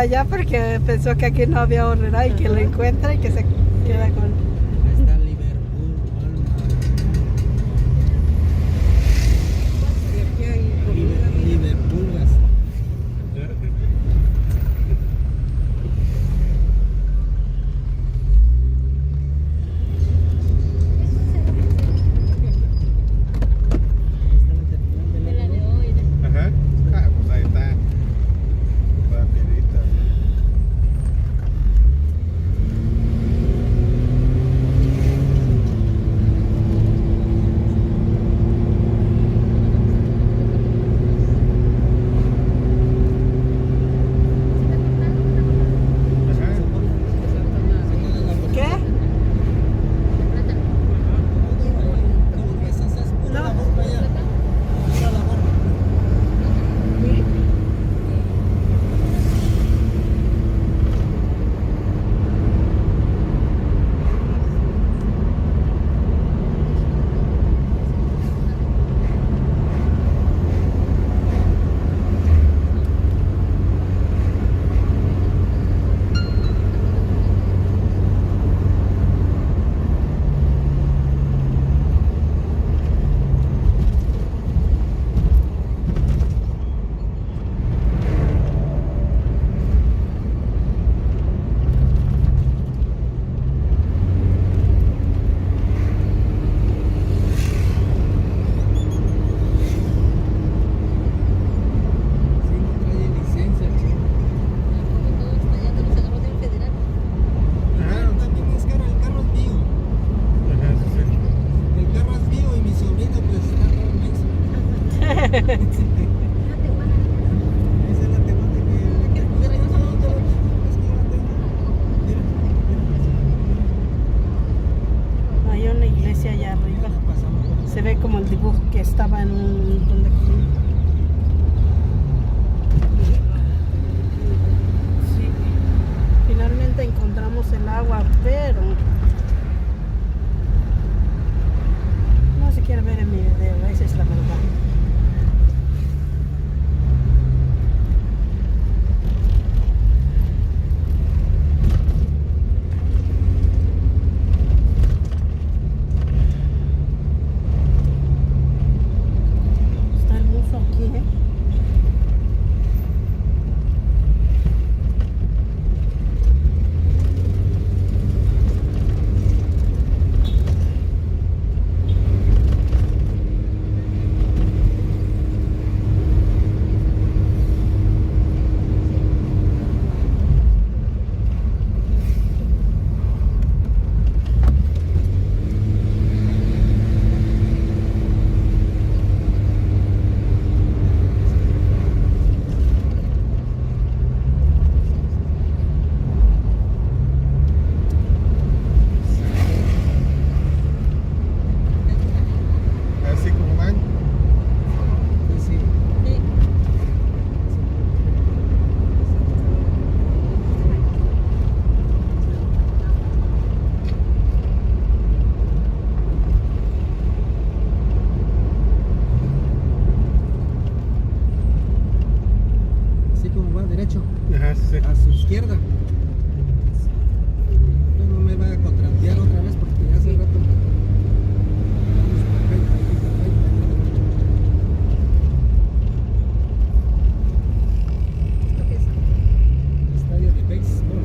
allá porque pensó que aquí no había horrera y que lo encuentra y que se queda con... Está Liverpool, Walmart. Liverpool, gas. Ajá. Ah, pues ahí está. Rapidito. ¿Qué? No. Sí, no trae licencia, chico. Claro, también es caro, el carro es mío. Ajá, sí, sí. El carro es mío y mi sobrino pues está todo menso. Esa es la temática que es que yo la tengo. Mira. Hay una iglesia allá arriba. La pasamos por Se ve como el dibujo que estaba en un... donde... Sí. Finalmente encontramos el agua, pero no se quiere ver en mi video, esa es la verdad. Está hermoso aquí, ¿eh? Así como van. Sí, sí. Así como va derecho, Ajá, sí, sí. a su izquierda. No me va a contrantear otra vez porque ya hace rato. Estadio de béisbol.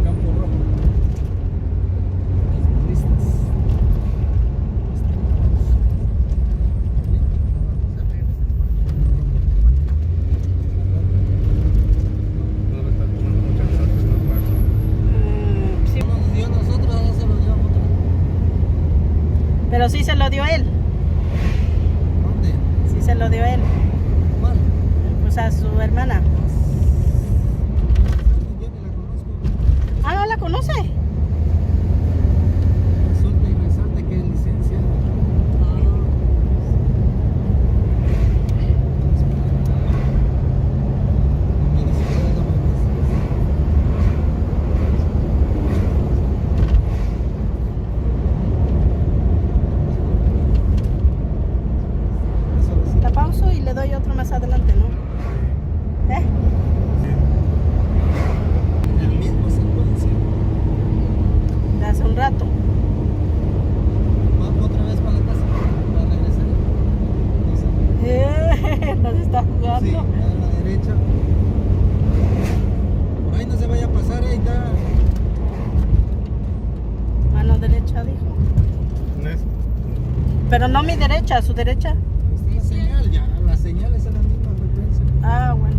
Campo rojo. Beisbolistas. No me está tomando muchas fotos, no pasa. Sí, No nos dio a nosotros, ahora se lo dio a otro. pero sí se lo dio él, ¿Dónde? sí se lo dio él, ¿Cuál? pues a su hermana. Yo ni la conozco. Ah, ¿no la conoce? Resulta y resalta que es licenciado. Ni siquiera es la La pauso y le doy otro más adelante, ¿no? Pero no mi derecha, su derecha. Ahí está la señal, ya, las señales son la misma frecuencia. Ah, bueno.